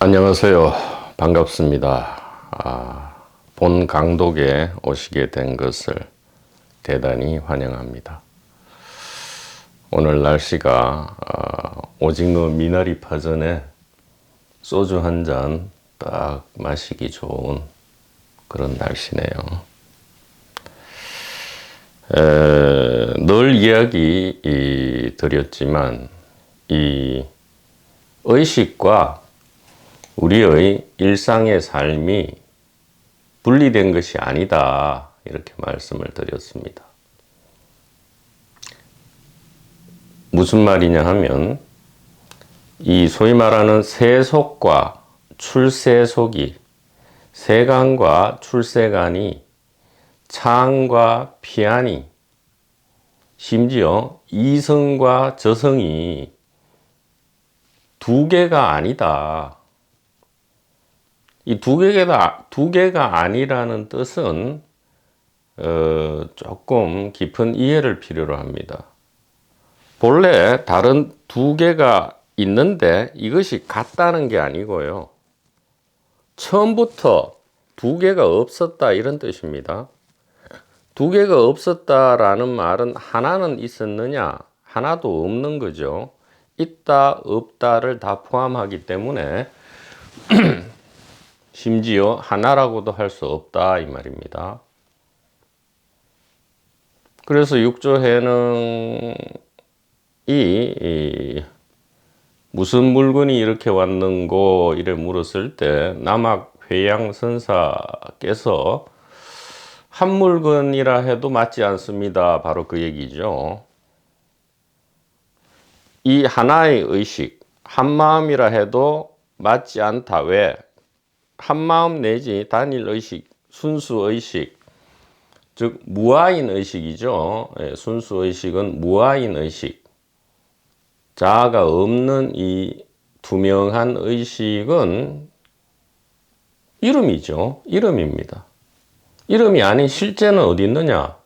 안녕하세요. 반갑습니다. 본 강독에 오시게 된 것을 대단히 환영합니다. 오늘 날씨가 오징어 미나리 파전에 소주 한 잔 딱 마시기 좋은 그런 날씨네요. 늘 이야기 드렸지만 이 의식과 우리의 일상의 삶이 분리된 것이 아니다, 이렇게 말씀을 드렸습니다. 무슨 말이냐 하면 이 소위 말하는 세속과 출세속이, 세간과 출세간이, 창과 피안이, 심지어 이성과 저성이 두 개가 아니다. 이 두 개가 아니라는 뜻은 조금 깊은 이해를 필요로 합니다. 본래 다른 두 개가 있는데 이것이 같다는 게 아니고요. 처음부터 두 개가 없었다, 이런 뜻입니다. 두 개가 없었다라는 말은 하나는 있었느냐? 하나도 없는 거죠. 있다, 없다를 다 포함하기 때문에 심지어 하나라고도 할 수 없다, 이 말입니다. 그래서 육조해능이 무슨 물건이 이렇게 왔는고 이래 물었을 때 남학 회양 선사께서 한 물건이라 해도 맞지 않습니다, 바로 그 얘기죠. 이 하나의 의식, 한 마음이라 해도 맞지 않다. 왜? 한 마음 내지 단일 의식, 순수 의식, 즉 무아인 의식이죠. 순수 의식은 무아인 의식, 자아가 없는 이 투명한 의식은 이름이죠. 이름입니다. 이름이 아닌 실제는 어디 있느냐?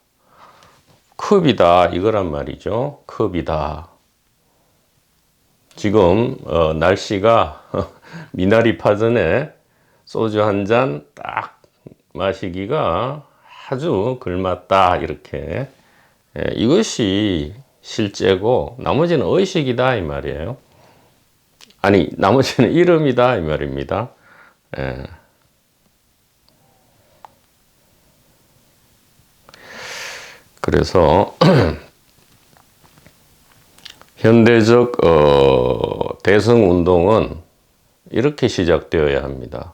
컵이다, 이거란 말이죠. 컵이다. 지금 날씨가 미나리 파전에 소주 한 잔 딱 마시기가 아주 걸맞다, 이렇게. 이것이 실제고 나머지는 의식이다, 이 말이에요. 아니, 나머지는 이름이다, 이 말입니다. 그래서 현대적 대성운동은 이렇게 시작되어야 합니다.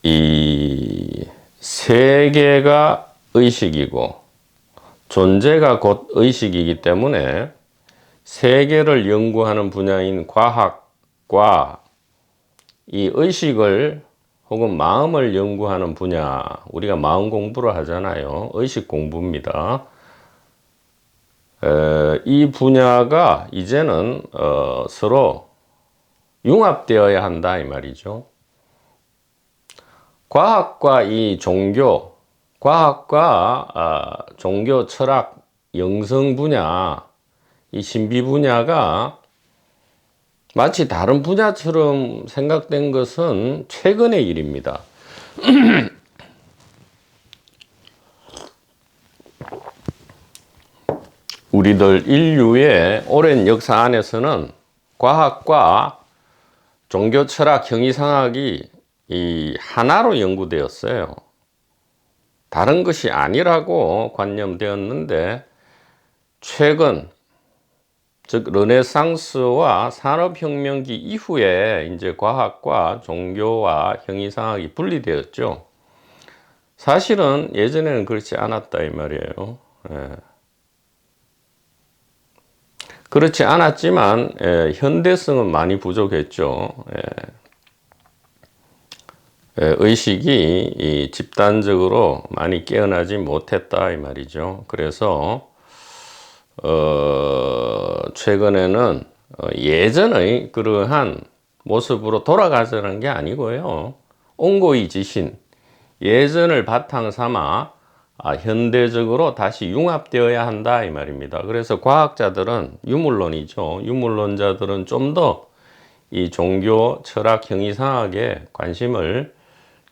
이 세계가 의식이고 존재가 곧 의식이기 때문에 세계를 연구하는 분야인 과학과 이 의식을 혹은 마음을 연구하는 분야, 우리가 마음 공부를 하잖아요. 의식 공부입니다. 이 분야가 이제는 서로 융합되어야 한다, 이 말이죠. 과학과 이 종교, 과학과 종교, 철학, 영성 분야, 이 신비 분야가 마치 다른 분야처럼 생각된 것은 최근의 일입니다. 우리들 인류의 오랜 역사 안에서는 과학과 종교, 철학, 형이상학이 이 하나로 연구되었어요. 다른 것이 아니라고 관념되었는데 최근, 즉 르네상스와 산업혁명기 이후에 이제 과학과 종교와 형이상학이 분리되었죠. 사실은 예전에는 그렇지 않았다, 이 말이에요. 그렇지 않았지만 현대성은 많이 부족했죠. 의식이 집단적으로 많이 깨어나지 못했다, 이 말이죠. 그래서 최근에는 예전의 그러한 모습으로 돌아가자는 게 아니고요. 온고이 지신, 예전을 바탕 삼아 현대적으로 다시 융합되어야 한다, 이 말입니다. 그래서 과학자들은 유물론이죠. 유물론자들은 좀 더 이 종교, 철학, 형이상학에 관심을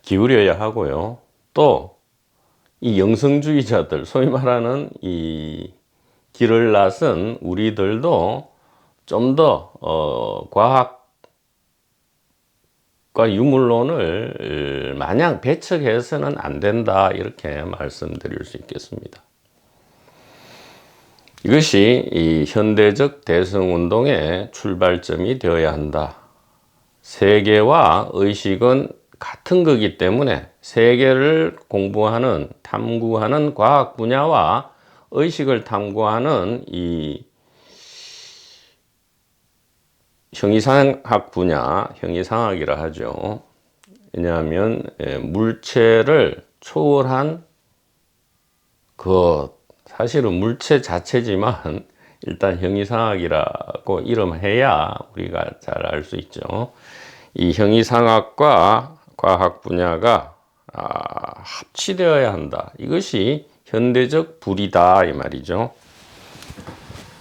기울여야 하고요. 또 이 영성주의자들, 소위 말하는 이 길을 나선 우리들도 좀 더 과학과 유물론을 마냥 배척해서는 안 된다, 이렇게 말씀드릴 수 있겠습니다. 이것이 이 현대적 대성운동의 출발점이 되어야 한다. 세계와 의식은 같은 거기 때문에 세계를 공부하는, 탐구하는 과학 분야와 의식을 탐구하는 이 형이상학 분야, 형이상학이라 하죠. 왜냐하면 물체를 초월한 사실은 물체 자체지만 일단 형이상학이라고 이름해야 우리가 잘 알 수 있죠. 이 형이상학과 과학 분야가 합치되어야 한다. 이것이 현대적 불이다, 이 말이죠.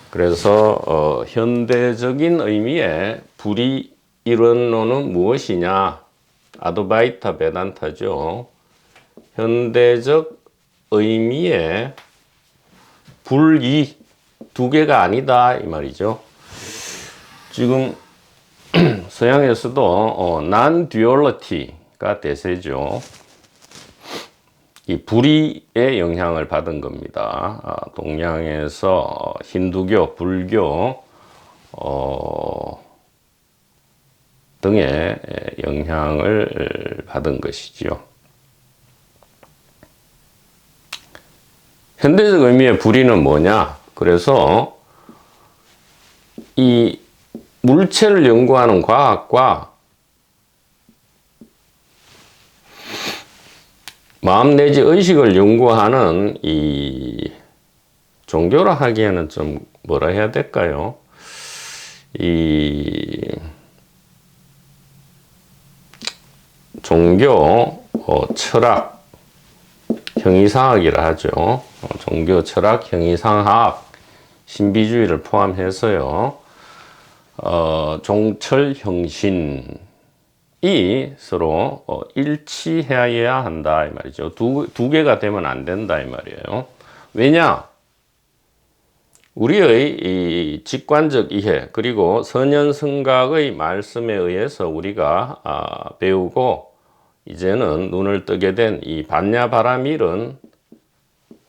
그래서 현대적인 의미의 불이 이론론은 무엇이냐? 아드바이타 베단타죠. 현대적 의미의 불이 두 개가 아니다, 이 말이죠. 지금 서양에서도 non-duality가 대세죠. 이 불의의 영향을 받은 겁니다. 동양에서 힌두교, 불교 등의 영향을 받은 것이지요. 현대적 의미의 불의는 뭐냐? 그래서 이 물체를 연구하는 과학과 마음 내지 의식을 연구하는 이 종교라 하기에는 좀 뭐라 해야 될까요? 이 종교, 철학, 형이상학이라 하죠. 종교, 철학, 형이상학, 신비주의를 포함해서요. 종철, 형신이 서로 일치해야 한다, 이 말이죠. 두 개가 되면 안 된다, 이 말이에요. 왜냐? 우리의 이 직관적 이해, 그리고 선현성각의 말씀에 의해서 우리가 배우고 이제는 눈을 뜨게 된 이 반야바라밀은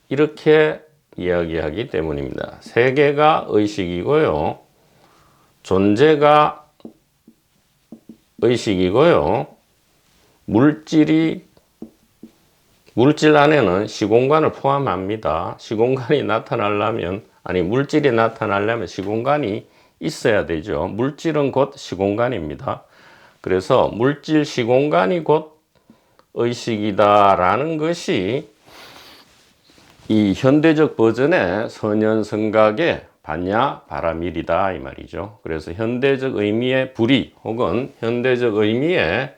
이렇게 이야기하기 때문입니다. 세계가 의식이고요. 존재가 의식이고요. 물질 안에는 시공간을 포함합니다. 시공간이 나타나려면, 물질이 나타나려면 시공간이 있어야 되죠. 물질은 곧 시공간입니다. 그래서 물질 시공간이 곧 의식이다라는 것이 이 현대적 버전의 선현성각의 반야바라밀이다, 이 말이죠. 그래서 현대적 의미의 불의 혹은 현대적 의미의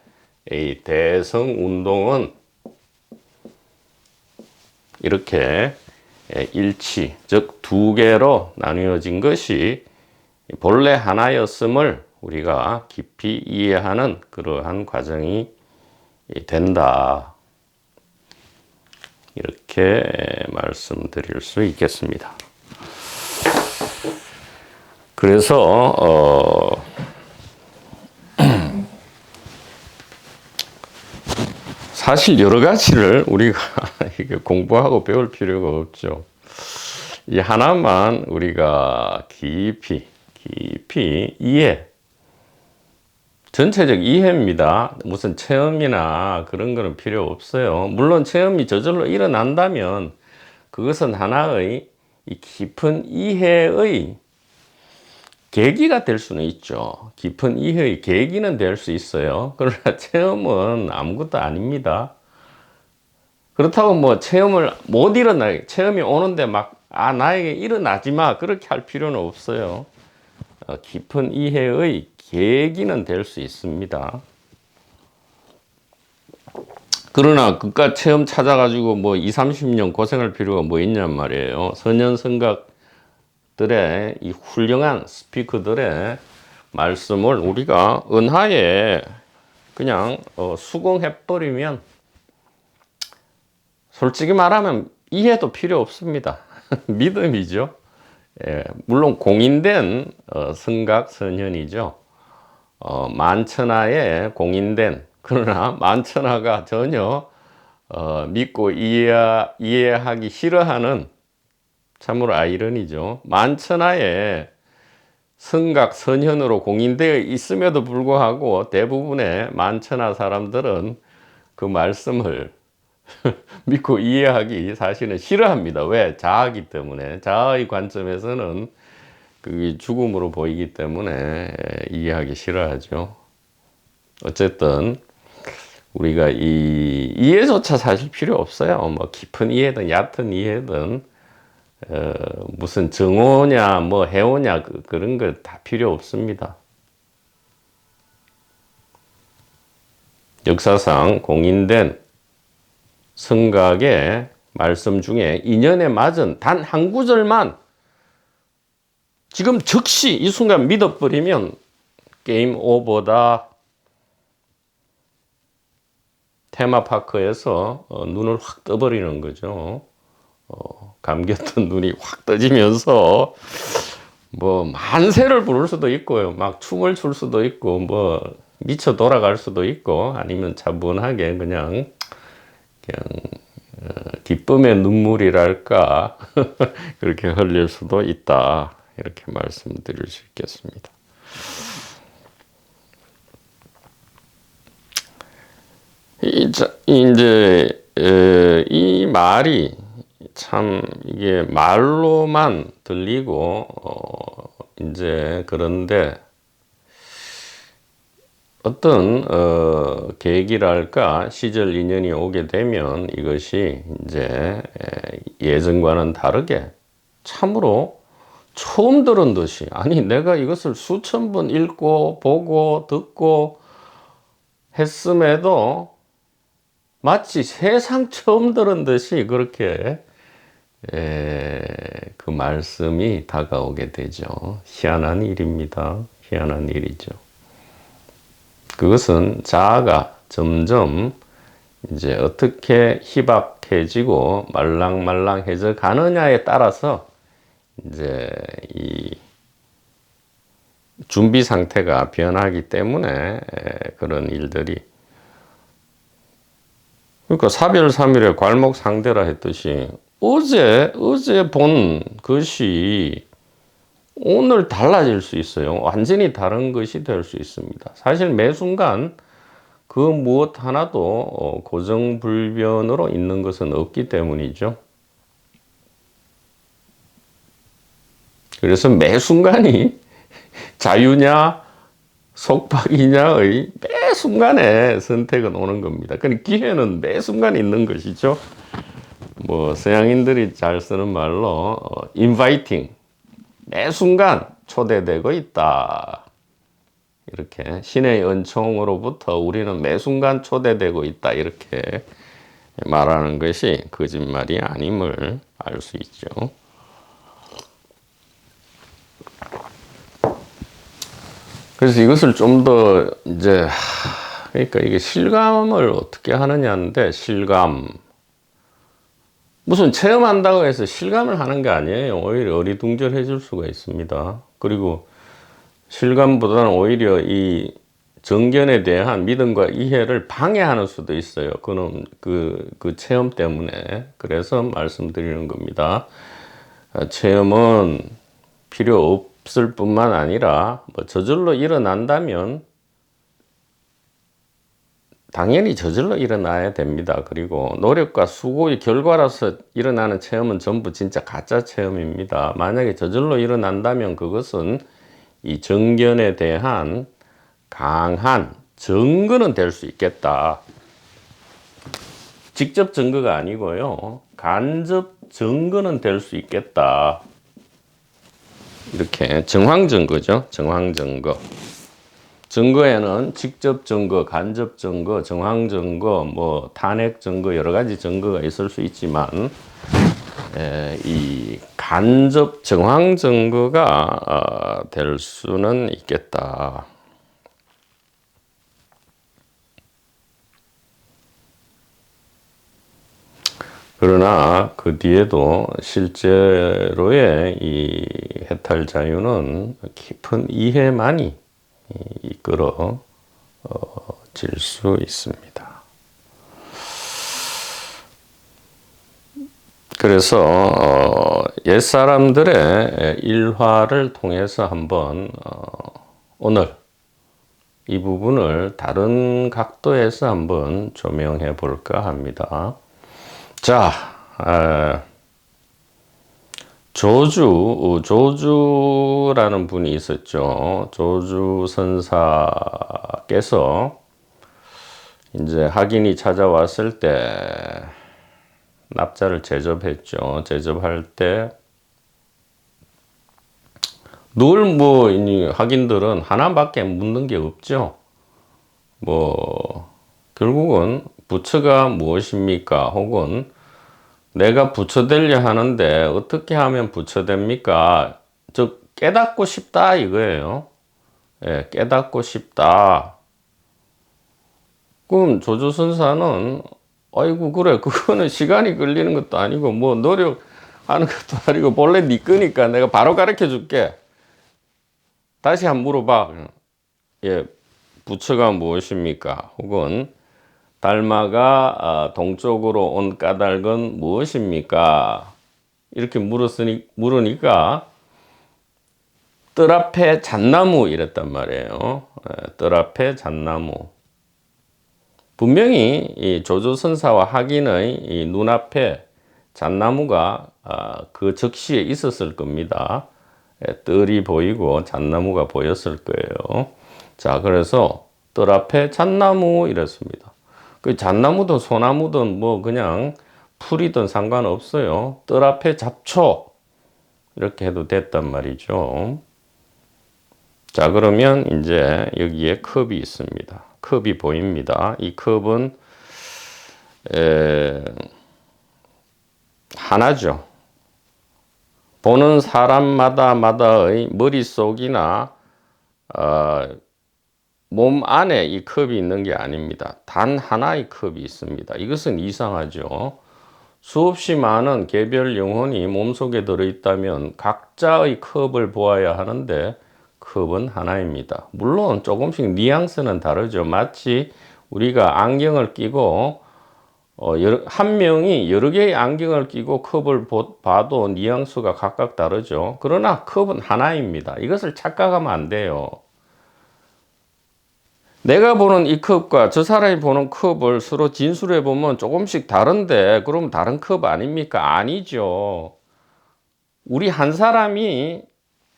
이 대성운동은 이렇게 일치, 즉 두 개로 나뉘어진 것이 본래 하나였음을 우리가 깊이 이해하는 그러한 과정이 된다. 이렇게 말씀드릴 수 있겠습니다. 그래서 사실 여러 가지를 우리가 이게 공부하고 배울 필요가 없죠. 이 하나만 우리가 깊이 이해, 전체적 이해입니다. 무슨 체험이나 그런 거는 필요 없어요. 물론 체험이 저절로 일어난다면 그것은 하나의 이 깊은 이해의 계기가 될 수는 있죠. 깊은 이해의 계기는 될 수 있어요. 그러나 체험은 아무것도 아닙니다. 그렇다고 뭐 체험을 못 체험이 오는데 나에게 일어나지 마, 그렇게 할 필요는 없어요. 깊은 이해의 계기는 될 수 있습니다. 그러나 그깟 체험 찾아가지고 20, 30년 고생할 필요가 뭐 있냔 말이에요. 선현성각들의 이 훌륭한 스피커들의 말씀을 우리가 은하에 그냥 수긍해버리면 솔직히 말하면 이해도 필요 없습니다. 믿음이죠. 예, 물론 공인된 성각선현이죠. 만천하에 공인된, 그러나 만천하가 전혀 믿고 이해하기 싫어하는, 참으로 아이러니죠. 만천하에 성각선현으로 공인되어 있음에도 불구하고 대부분의 만천하 사람들은 그 말씀을 믿고 이해하기 사실은 싫어합니다. 왜? 자아기 때문에. 자아의 관점에서는 그게 죽음으로 보이기 때문에 이해하기 싫어하죠. 어쨌든 우리가 이 이해조차 사실 필요 없어요. 뭐 깊은 이해든 얕은 이해든 무슨 정오냐 뭐 해오냐 그런 거 다 필요 없습니다. 역사상 공인된 성각의 말씀 중에 인연에 맞은 단 한 구절만 지금 즉시 이 순간 믿어버리면 게임 오버다. 테마파크에서 눈을 확 떠버리는 거죠. 감겼던 눈이 확 떠지면서 뭐 만세를 부를 수도 있고요. 막 춤을 출 수도 있고 뭐 미쳐 돌아갈 수도 있고 아니면 차분하게 그냥 기쁨의 눈물이랄까 그렇게 흘릴 수도 있다. 이렇게 말씀드릴 수 있겠습니다. 이제 이 말이 참 이게 말로만 들리고 이제 그런데 어떤 계기랄까 시절 인연이 오게 되면 이것이 이제 예전과는 다르게 참으로 처음 들은 듯이, 아니 내가 이것을 수천 번 읽고 보고 듣고 했음에도 마치 세상 처음 들은 듯이 그렇게 그 말씀이 다가오게 되죠. 희한한 일입니다. 희한한 일이죠. 그것은 자아가 점점 이제 어떻게 희박해지고 말랑말랑해져 가느냐에 따라서 이제 이 준비 상태가 변하기 때문에 그런 일들이, 그러니까 사별삼일의 괄목상대라 했듯이 어제 본 것이 오늘 달라질 수 있어요. 완전히 다른 것이 될 수 있습니다. 사실 매 순간 그 무엇 하나도 고정불변으로 있는 것은 없기 때문이죠. 그래서 매 순간이 자유냐 속박이냐의 매 순간에 선택은 오는 겁니다. 그러니까 기회는 매 순간 있는 것이죠. 뭐 서양인들이 잘 쓰는 말로 inviting, 매 순간 초대되고 있다. 이렇게 신의 은총으로부터 우리는 매 순간 초대되고 있다. 이렇게 말하는 것이 거짓말이 아님을 알 수 있죠. 그래서 이것을 좀 더 이제 그러니까 이게 실감을 어떻게 하느냐인데, 실감 무슨 체험한다고 해서 실감을 하는 게 아니에요. 오히려 어리둥절해질 수가 있습니다. 그리고 실감보다는 오히려 이 정견에 대한 믿음과 이해를 방해하는 수도 있어요. 그는 그 체험 때문에. 그래서 말씀드리는 겁니다. 체험은 필요 없을 뿐만 아니라 뭐 저절로 일어난다면 당연히 저절로 일어나야 됩니다. 그리고 노력과 수고의 결과로서 일어나는 체험은 전부 진짜 가짜 체험입니다. 만약에 저절로 일어난다면 그것은 이 정견에 대한 강한 증거는 될 수 있겠다. 직접 증거가 아니고요. 간접 증거는 될 수 있겠다. 이렇게 정황 증거죠. 정황 증거. 증거에는 직접 증거, 간접 증거, 정황 증거, 탄핵 증거 여러 가지 증거가 있을 수 있지만 이 간접 정황 증거가 될 수는 있겠다. 그러나 그 뒤에도 실제로의 이 해탈 자유는 깊은 이해만이 이끌어 질 수 있습니다. 그래서 옛사람들의 일화를 통해서 한번 오늘 이 부분을 다른 각도에서 한번 조명해 볼까 합니다. 자, 조주라는 분이 있었죠. 조주 선사께서 이제 학인이 찾아왔을 때 납자를 제접했죠. 제접할 때 늘 학인들은 하나밖에 묻는 게 없죠. 결국은 부처가 무엇입니까? 혹은 내가 부처되려 하는데 어떻게 하면 부처됩니까? 즉 깨닫고 싶다 이거예요. 예, 깨닫고 싶다. 그럼 조주선사는 아이고 그래 그거는 시간이 걸리는 것도 아니고 노력하는 것도 아니고 본래 네 거니까 내가 바로 가르쳐 줄게. 다시 한번 물어봐. 예, 부처가 무엇입니까? 혹은 달마가 동쪽으로 온 까닭은 무엇입니까? 이렇게 물으니까 뜰 앞에 잣나무 이랬단 말이에요. 뜰 앞에 잣나무. 분명히 이 조조선사와 학인의 이 눈앞에 잣나무가 그 즉시에 있었을 겁니다. 뜰이 보이고 잣나무가 보였을 거예요. 자, 그래서 뜰 앞에 잣나무 이랬습니다. 그 잣나무든 소나무든 그냥 풀이든 상관없어요. 뜰 앞에 잡초 이렇게 해도 됐단 말이죠. 자, 그러면 이제 여기에 컵이 있습니다. 컵이 보입니다. 이 컵은 하나죠. 보는 사람마다의 머릿속이나 몸 안에 이 컵이 있는 게 아닙니다. 단 하나의 컵이 있습니다. 이것은 이상하죠. 수없이 많은 개별 영혼이 몸속에 들어있다면 각자의 컵을 보아야 하는데 컵은 하나입니다. 물론 조금씩 뉘앙스는 다르죠. 마치 우리가 안경을 끼고 한 명이 여러 개의 안경을 끼고 컵을 봐도 뉘앙스가 각각 다르죠. 그러나 컵은 하나입니다. 이것을 착각하면 안 돼요. 내가 보는 이 컵과 저 사람이 보는 컵을 서로 진술해 보면 조금씩 다른데 그럼 다른 컵 아닙니까? 아니죠. 우리 한 사람이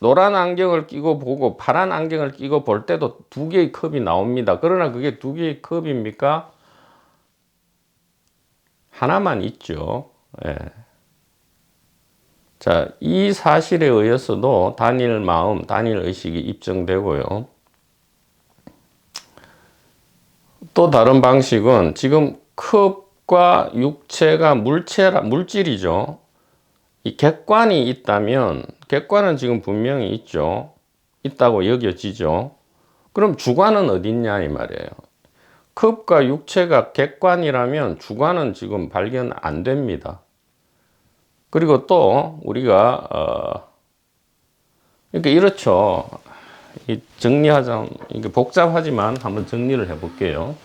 노란 안경을 끼고 보고 파란 안경을 끼고 볼 때도 두 개의 컵이 나옵니다. 그러나 그게 두 개의 컵입니까? 하나만 있죠. 예. 자, 이 사실에 의해서도 단일 마음, 단일 의식이 입증되고요. 또 다른 방식은 지금 컵과 육체가 물질이죠. 이 객관이 있다면 객관은 지금 분명히 있다고 여겨지죠. 그럼 주관은 어디 있냐 이 말이에요. 컵과 육체가 객관이라면 주관은 지금 발견 안 됩니다. 그리고 또 우리가 그러니까 이렇죠. 이게 복잡하지만 한번 정리를 해볼게요.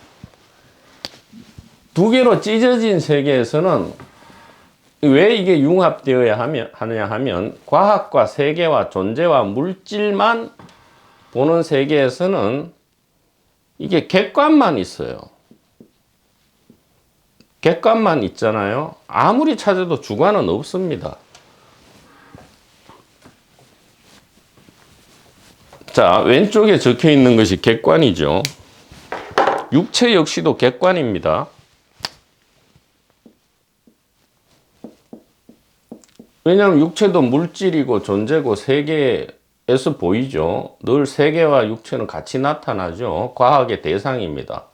두 개로 찢어진 세계에서는 왜 이게 융합되어야 하느냐 하면 과학과 세계와 존재와 물질만 보는 세계에서는 이게 객관만 있어요. 객관만 있잖아요. 아무리 찾아도 주관은 없습니다. 자, 왼쪽에 적혀 있는 것이 객관이죠. 육체 역시도 객관입니다. 왜냐하면 육체도 물질이고 존재고 세계에서 보이죠. 늘 세계와 육체는 같이 나타나죠. 과학의 대상입니다.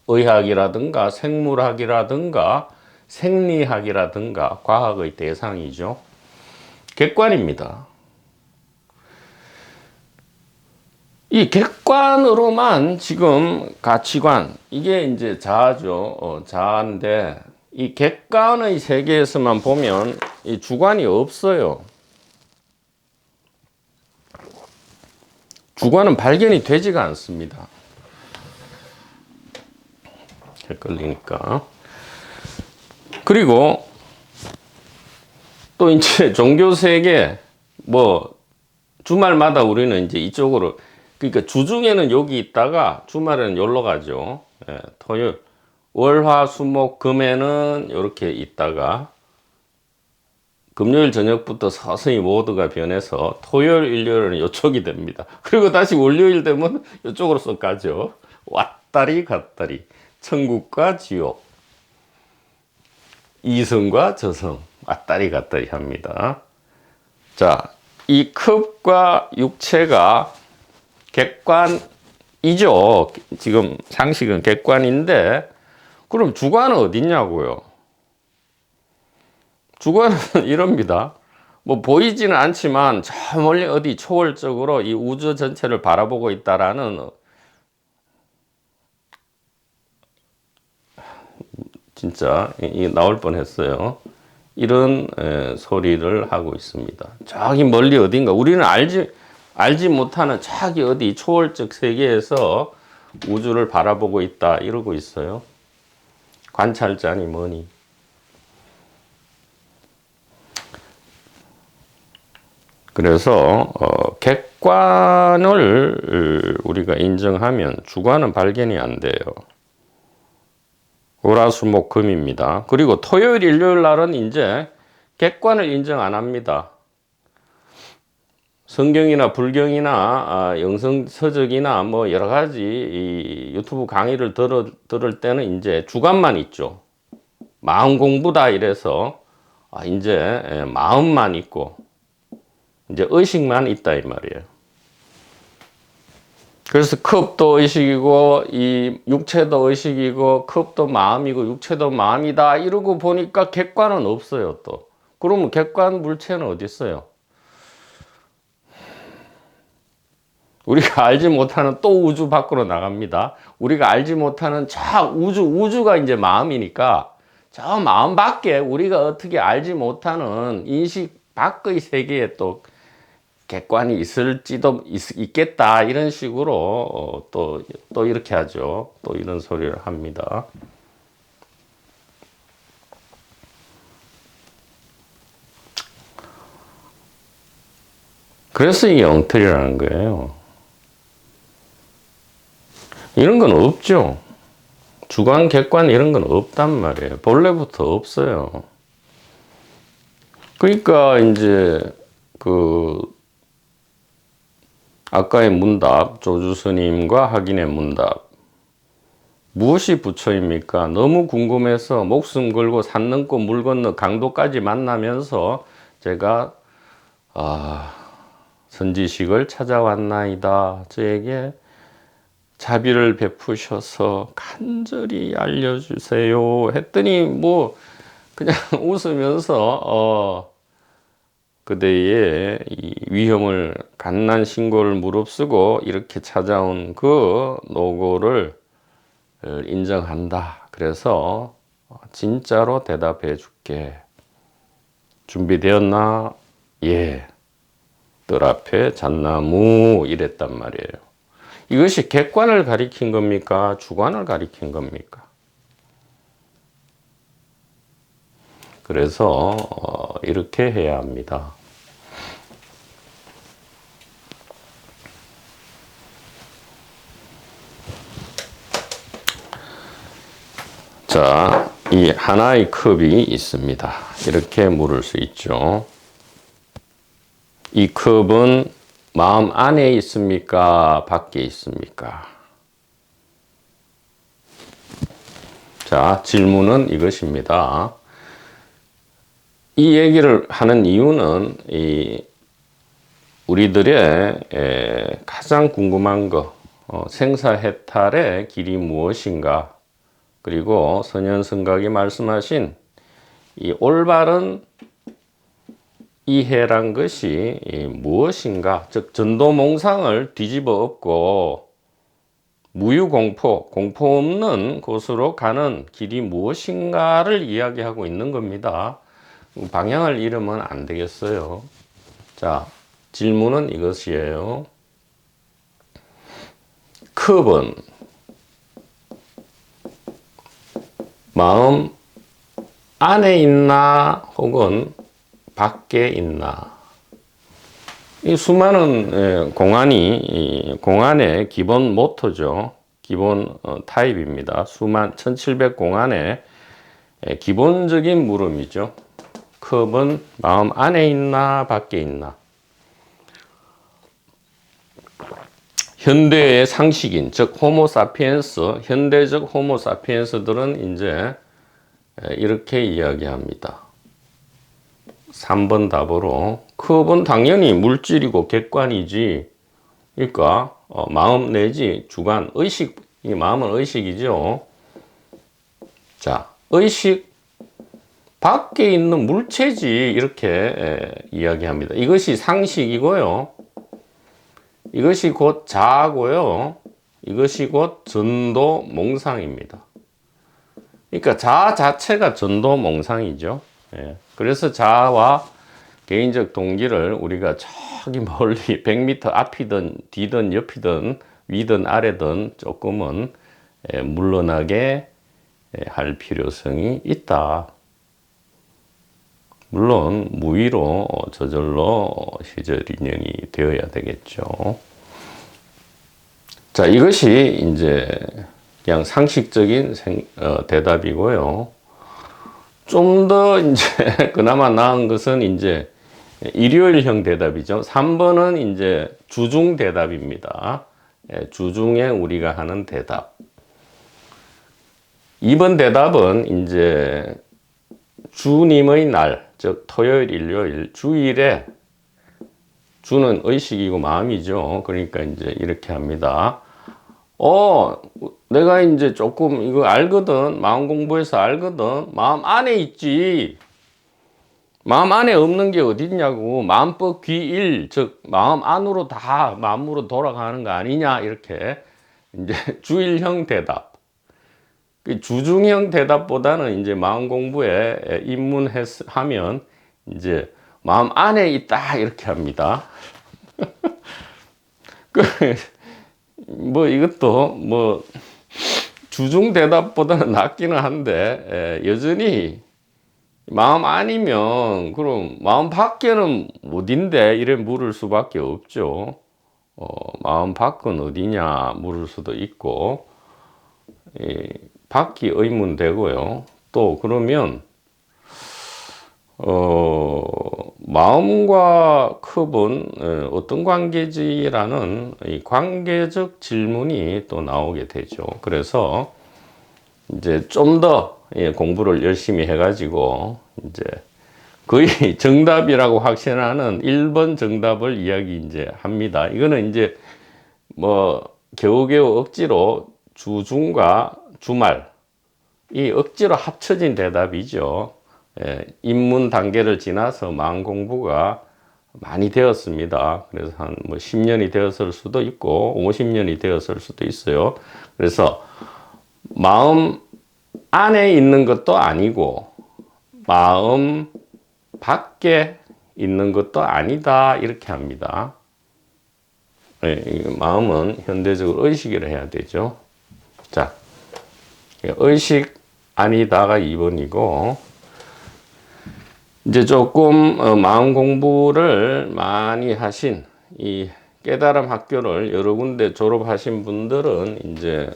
의학이라든가 생물학이라든가 생리학이라든가 과학의 대상이죠. 객관입니다. 이 객관으로만 지금 가치관, 이게 이제 자아죠. 자아인데, 이 객관의 세계에서만 보면 이 주관이 없어요. 주관은 발견이 되지가 않습니다. 헷갈리니까. 그리고 또 이제 종교 세계, 뭐, 주말마다 우리는 이제 이쪽으로, 그러니까 주중에는 여기 있다가 주말에는 여기로 가죠. 예, 토요일, 월, 화, 수, 목, 금에는 이렇게 있다가 금요일 저녁부터 서서히 모드가 변해서 토요일, 일요일은 이쪽이 됩니다. 그리고 다시 월요일 되면 이쪽으로 쏙 가죠. 왔다리 갔다리. 천국과 지옥. 이성과 저성. 왔다리 갔다리 합니다. 자, 이 컵과 육체가 객관이죠. 지금 상식은 객관인데, 그럼 주관은 어딨냐고요? 주관은 이럽니다. 뭐 보이지는 않지만 저 멀리 어디 초월적으로 이 우주 전체를 바라보고 있다라는, 진짜 이 나올 뻔했어요. 이런 소리를 하고 있습니다. 저기 멀리 어딘가 우리는 알지 못하는 저기 어디 초월적 세계에서 우주를 바라보고 있다 이러고 있어요. 관찰자니 뭐니. 그래서 객관을 우리가 인정하면 주관은 발견이 안 돼요. 월화수목금입니다. 그리고 토요일, 일요일 날은 이제 객관을 인정 안 합니다. 성경이나 불경이나 영성서적이나 뭐 여러 가지 이 유튜브 강의를 들을 때는 이제 주관만 있죠. 마음 공부다 이래서 이제 마음만 있고 이제 의식만 있다 이 말이에요. 그래서 컵도 의식이고 이 육체도 의식이고 컵도 마음이고 육체도 마음이다 이러고 보니까 객관은 없어요 또. 그러면 객관 물체는 어디 있어요? 우리가 알지 못하는 또 우주 밖으로 나갑니다. 우리가 알지 못하는 저 우주가 이제 마음이니까 저 마음 밖에 우리가 어떻게 알지 못하는 인식 밖의 세계에 또 객관이 있겠다 이런 식으로 또 이렇게 하죠. 또 이런 소리를 합니다. 그래서 이게 엉터리라는 거예요. 이런 건 없죠. 주관, 객관 이런 건 없단 말이에요. 본래부터 없어요. 그러니까 이제 아까의 문답, 조주스님과 학인의 문답. 무엇이 부처입니까? 너무 궁금해서 목숨 걸고 산 넘고 물 건너 강도까지 만나면서 제가 선지식을 찾아왔나이다. 저에게 자비를 베푸셔서 간절히 알려주세요. 했더니 뭐 그냥 웃으면서 그대의 이 위험을 갓난 신고를 무릅쓰고 이렇게 찾아온 그 노고를 인정한다. 그래서 진짜로 대답해 줄게. 준비되었나? 예. 뜰 앞에 잣나무 이랬단 말이에요. 이것이 객관을 가리킨 겁니까? 주관을 가리킨 겁니까? 그래서 이렇게 해야 합니다. 자, 이 하나의 컵이 있습니다. 이렇게 물을 수 있죠. 이 컵은 마음 안에 있습니까? 밖에 있습니까? 자, 질문은 이것입니다. 이 얘기를 하는 이유는 우리들의 가장 궁금한 거, 생사해탈의 길이 무엇인가? 그리고 선현성각이 말씀하신 이 올바른 이해란 것이 무엇인가? 즉 전도몽상을 뒤집어 엎고 무유공포, 공포 없는 곳으로 가는 길이 무엇인가를 이야기하고 있는 겁니다. 방향을 잃으면 안 되겠어요. 자, 질문은 이것이에요. 컵은 마음 안에 있나 혹은 밖에 있나? 이 수많은 공안의 기본 모토죠. 기본 타입입니다. 1700 공안의 기본적인 물음이죠. 컵은 마음 안에 있나 밖에 있나? 현대의 상식인, 즉 호모사피엔스, 현대적 호모사피엔스들은 이제 이렇게 이야기합니다. 3번 답으로 컵은 당연히 물질이고 객관이지. 그러니까 마음 내지 주관, 의식, 이 마음은 의식이죠. 자, 의식 밖에 있는 물체지 이렇게 이야기합니다. 이것이 상식이고요. 이것이 곧 자아고요. 이것이 곧 전도몽상입니다. 그러니까 자아 자체가 전도몽상이죠. 예. 그래서 자아와 개인적 동기를 우리가 저기 멀리 100m 앞이든 뒤든 옆이든 위든 아래든 조금은 물러나게 할 필요성이 있다. 물론 무위로 저절로 시절 인연이 되어야 되겠죠. 자, 이것이 이제 그냥 상식적인 대답이고요. 좀 더 이제 그나마 나은 것은 이제 일요일형 대답이죠. 3번은 이제 주중 대답입니다. 주중에 우리가 하는 대답. 2번 대답은 이제 주님의 날, 즉 토요일, 일요일, 주일에 주는 의식이고 마음이죠. 그러니까 이제 이렇게 합니다. 내가 이제 조금 이거 알거든. 마음 공부해서 알거든. 마음 안에 있지. 마음 안에 없는 게 어딨냐고. 마음법 귀일, 즉 마음 안으로 다 마음으로 돌아가는 거 아니냐 이렇게 이제 주일형 대답. 주중형 대답보다는 이제 마음 공부에 입문하면 이제 마음 안에 있다 이렇게 합니다. 뭐 이것도 뭐 주중 대답보다는 낫기는 한데 여전히 마음 아니면 그럼 마음 밖에는 어딘데 이래 물을 수밖에 없죠. 마음 밖은 어디냐 물을 수도 있고 밖이 의문되고요. 또 그러면 마음과 컵은 어떤 관계지라는 이 관계적 질문이 또 나오게 되죠. 그래서 이제 좀 더 공부를 열심히 해가지고 이제 거의 정답이라고 확신하는 1번 정답을 이야기 이제 합니다. 이거는 이제 뭐 겨우겨우 억지로 주중과 주말 이 억지로 합쳐진 대답이죠. 입문 단계를 지나서 마음 공부가 많이 되었습니다. 그래서 한 뭐 10년이 되었을 수도 있고 50년이 되었을 수도 있어요. 그래서 마음 안에 있는 것도 아니고 마음 밖에 있는 것도 아니다 이렇게 합니다. 마음은 현대적으로 의식이라 해야 되죠. 자, 의식 아니다가 2번이고 이제 조금 마음 공부를 많이 하신 이 깨달음 학교를 여러 군데 졸업하신 분들은 이제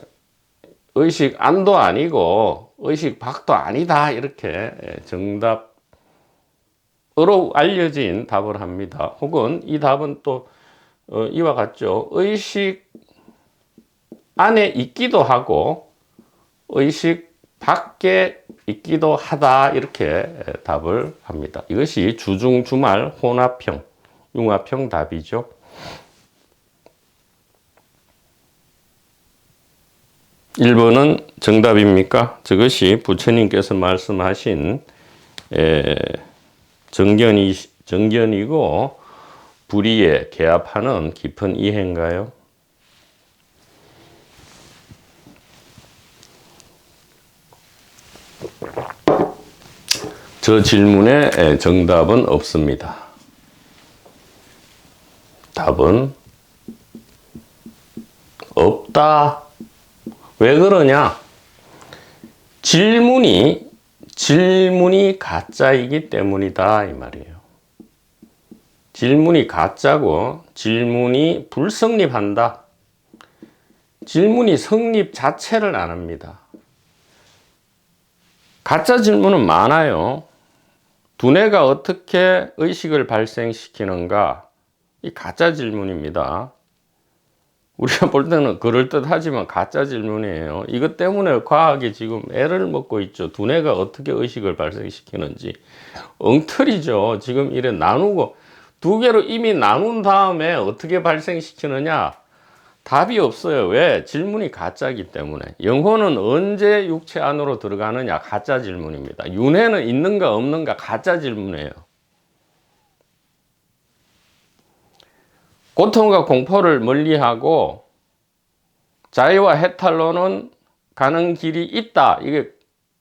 의식 안도 아니고 의식 밖도 아니다 이렇게 정답으로 알려진 답을 합니다. 혹은 이 답은 또 이와 같죠. 의식 안에 있기도 하고 의식 밖에 있기도 하다 이렇게 답을 합니다. 이것이 주중 주말 혼합형 융합형 답이죠. 1번은 정답입니까? 저것이 부처님께서 말씀하신 정견이고 불의에 개합하는 깊은 이해인가요? 저 질문에 정답은 없습니다. 답은 없다. 왜 그러냐? 질문이 가짜이기 때문이다 이 말이에요. 질문이 가짜고 질문이 불성립한다. 질문이 성립 자체를 안 합니다. 가짜 질문은 많아요. 두뇌가 어떻게 의식을 발생시키는가? 이 가짜 질문입니다. 우리가 볼 때는 그럴듯하지만 가짜 질문이에요. 이것 때문에 과학이 지금 애를 먹고 있죠. 두뇌가 어떻게 의식을 발생시키는지. 엉터리죠. 지금 이래 나누고 두 개로 이미 나눈 다음에 어떻게 발생시키느냐? 답이 없어요. 왜? 질문이 가짜이기 때문에. 영혼은 언제 육체 안으로 들어가느냐? 가짜 질문입니다. 윤회는 있는가 없는가? 가짜 질문이에요. 고통과 공포를 멀리하고 자유와 해탈로는 가는 길이 있다. 이게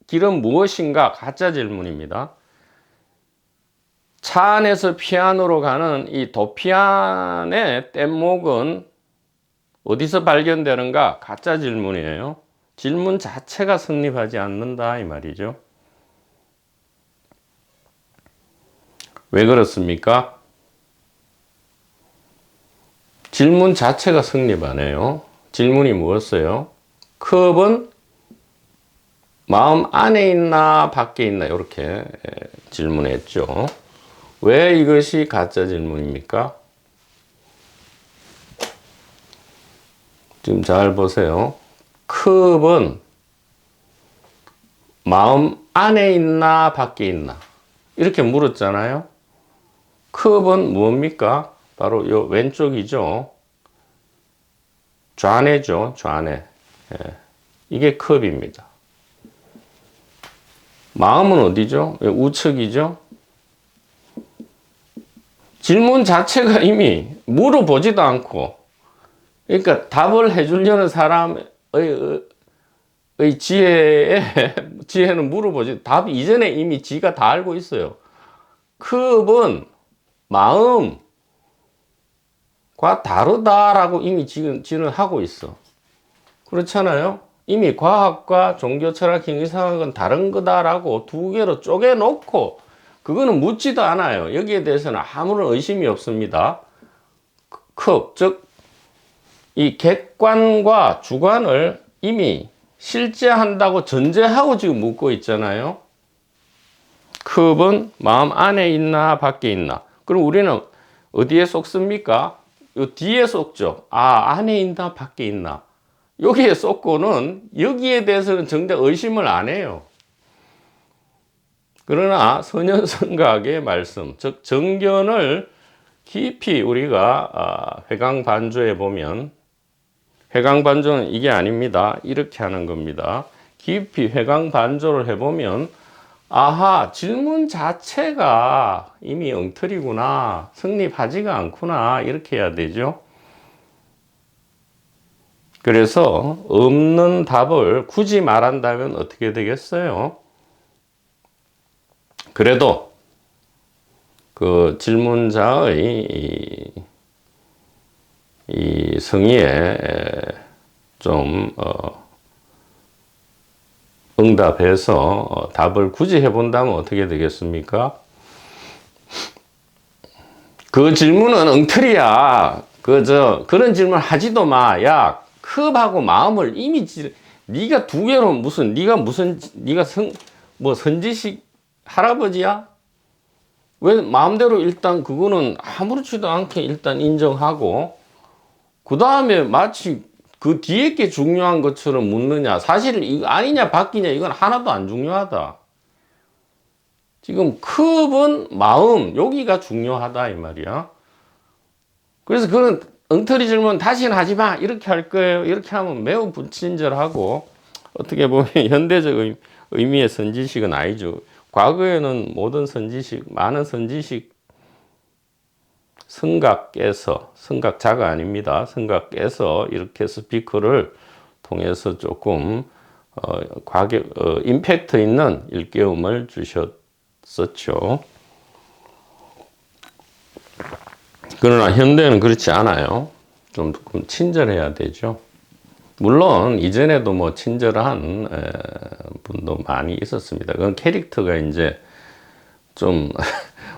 길은 무엇인가? 가짜 질문입니다. 차 안에서 피안으로 가는 이 도피안의 뗏목은 어디서 발견되는가? 가짜 질문이에요. 질문 자체가 성립하지 않는다 이 말이죠. 왜 그렇습니까? 질문 자체가 성립 안 해요. 질문이 무엇이에요? 컵은 마음 안에 있나 밖에 있나 이렇게 질문했죠. 왜 이것이 가짜 질문입니까? 지금 잘 보세요. 컵은 마음 안에 있나 밖에 있나 이렇게 물었잖아요. 컵은 무엇입니까? 바로 요 왼쪽이죠. 좌뇌죠. 좌뇌. 이게 컵입니다. 마음은 어디죠? 우측이죠. 질문 자체가 이미 물어보지도 않고, 그러니까 답을 해주려는 사람의 지혜는 물어보지, 답 이전에 이미 지가 다 알고 있어요. 컵은 마음과 다르다라고 이미 지는 하고 있어. 그렇잖아요? 이미 과학과 종교 철학, 행위사학은 다른 거다라고 두 개로 쪼개놓고, 그거는 묻지도 않아요. 여기에 대해서는 아무런 의심이 없습니다. 컵, 즉, 이 객관과 주관을 이미 실제한다고 전제하고 지금 묻고 있잖아요. 컵은 마음 안에 있나 밖에 있나. 그럼 우리는 어디에 속습니까? 요 뒤에 속죠. 아, 안에 있나 밖에 있나. 여기에 속고는 여기에 대해서는 정작 의심을 안 해요. 그러나 선현성각의 말씀, 즉 정견을 깊이 우리가 회광반조에 보면, 회광반조는 이게 아닙니다. 이렇게 하는 겁니다. 깊이 회광반조를 해보면 아하, 질문 자체가 이미 엉터리구나, 성립하지가 않구나, 이렇게 해야 되죠. 그래서 없는 답을 굳이 말한다면 어떻게 되겠어요? 그래도 그 질문자의 이 성의에 좀 응답해서 답을 굳이 해본다면 어떻게 되겠습니까? 그 질문은 엉터리야. 그런 질문 하지도 마. 야, 컵하고 마음을 이미 네가 두 개로 네가 선지식 할아버지야? 왜 마음대로 일단 그거는 아무렇지도 않게 일단 인정하고 그 다음에 마치 그 뒤에 게 중요한 것처럼 묻느냐. 사실 이거 아니냐 바뀌냐 이건 하나도 안 중요하다. 지금 컵은 마음 여기가 중요하다 이 말이야. 그래서 그런 엉터리 질문 다시는 하지 마 이렇게 할 거예요. 이렇게 하면 매우 불친절하고 어떻게 보면 현대적 의미의 선지식은 아니죠. 과거에는 모든 선지식, 많은 선지식 성각께서, 성각자가 아닙니다. 성각께서 이렇게 스피커를 통해서 조금 임팩트 있는 일깨움을 주셨었죠. 그러나 현대는 그렇지 않아요. 좀 친절해야 되죠. 물론 이전에도 뭐 친절한 분도 많이 있었습니다. 그건 캐릭터가 이제 좀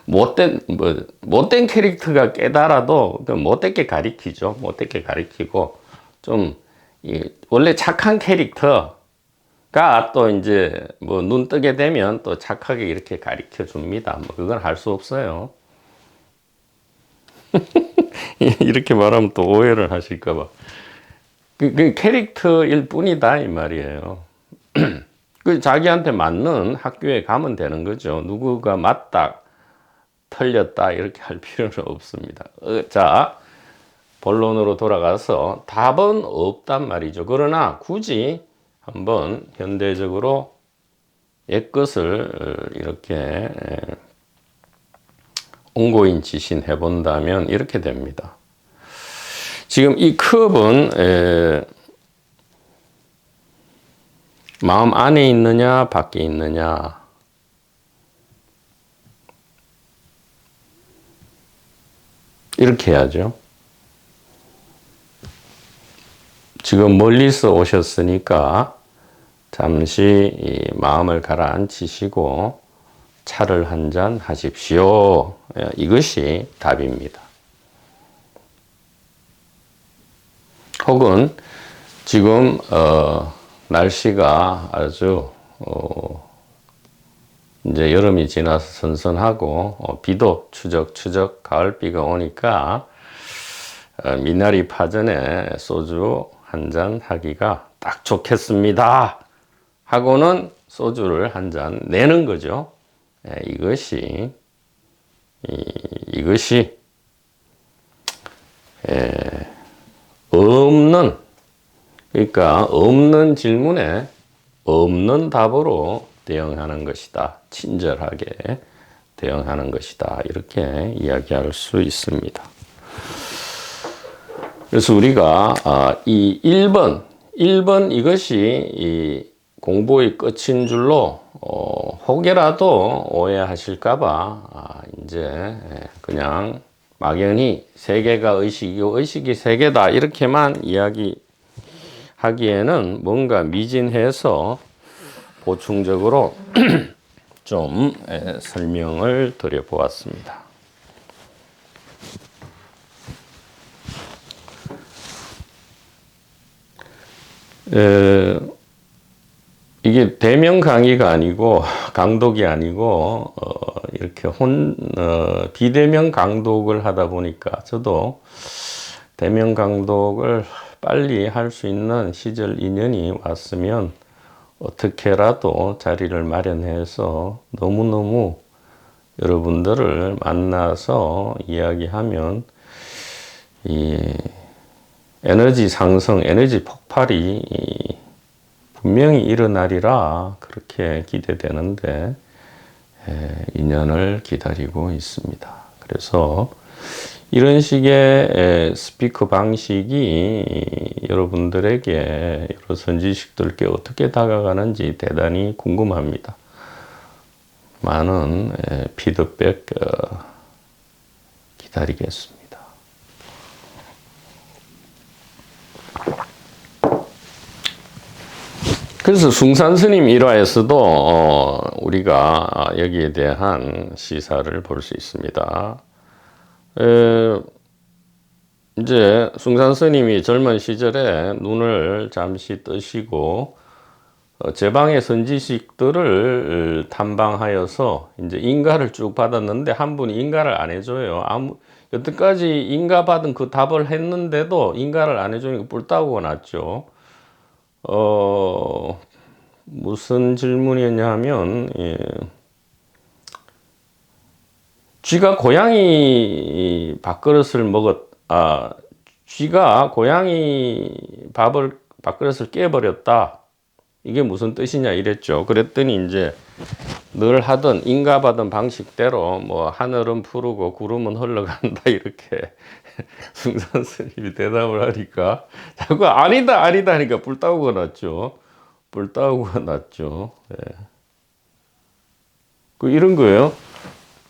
못된 캐릭터가 깨달아도 못되게 가리키죠. 못되게 가리키고 좀 원래 착한 캐릭터가 또 이제 뭐 눈 뜨게 되면 또 착하게 이렇게 가리켜 줍니다. 뭐 그건 할 수 없어요. 이렇게 말하면 또 오해를 하실까봐. 그 캐릭터일 뿐이다 이 말이에요. 그 자기한테 맞는 학교에 가면 되는 거죠. 누구가 맞다, 틀렸다 이렇게 할 필요는 없습니다. 자, 본론으로 돌아가서 답은 없단 말이죠. 그러나 굳이 한번 현대적으로 옛것을 이렇게 온고인 지신 해본다면 이렇게 됩니다. 지금 이 컵은 마음 안에 있느냐 밖에 있느냐, 이렇게 해야죠. 지금 멀리서 오셨으니까 잠시 이 마음을 가라앉히시고 차를 한 잔 하십시오. 이것이 답입니다. 혹은 지금 날씨가 아주 이제 여름이 지나서 선선하고 비도 추적추적 가을비가 오니까 미나리 파전에 소주 한 잔 하기가 딱 좋겠습니다 하고는 소주를 한 잔 내는 거죠. 이것이 없는, 그러니까 없는 질문에 없는 답으로 대응하는 것이다. 친절하게 대응하는 것이다. 이렇게 이야기할 수 있습니다. 그래서 우리가 이 1번 이것이 이 공부의 끝인 줄로 혹여라도 오해하실까봐 이제 그냥 막연히 세계가 의식이고 의식이 세계다 이렇게만 이야기하기에는 뭔가 미진해서 보충적으로 좀 설명을 드려보았습니다. 이게 대면 강의가 아니고 강독이 아니고 이렇게 비대면 강독을 하다 보니까 저도 대면 강독을 빨리 할 수 있는 시절 인연이 왔으면 어떻게라도 자리를 마련해서 너무너무 여러분들을 만나서 이야기하면 이 에너지 상승, 에너지 폭발이 분명히 일어나리라 그렇게 기대되는데 인연을 기다리고 있습니다. 그래서 이런 식의 스피커 방식이 여러분들에게 여러 선지식들께 어떻게 다가가는지 대단히 궁금합니다. 많은 피드백 기다리겠습니다. 그래서 숭산스님 일화에서도 우리가 여기에 대한 시사를 볼 수 있습니다. 이제 숭산스님이 젊은 시절에 눈을 잠시 뜨시고 제방의 선지식들을 탐방하여서 이제 인가를 쭉 받았는데 한 분이 인가를 안 해줘요. 여태까지 인가 받은 그 답을 했는데도 인가를 안 해주니까 뿔따구가 났죠. 무슨 질문이었냐 하면, 쥐가 고양이 밥그릇을 쥐가 고양이 밥그릇을 깨버렸다. 이게 무슨 뜻이냐 이랬죠. 그랬더니 이제 늘 하던 인가받은 방식대로 뭐 하늘은 푸르고 구름은 흘러간다 이렇게 승선 스님이 대답을 하니까 자꾸 아니다 아니다 하니까 뿔따구가 났죠. 뿔따구가 났죠. 예. 그 이런 거예요.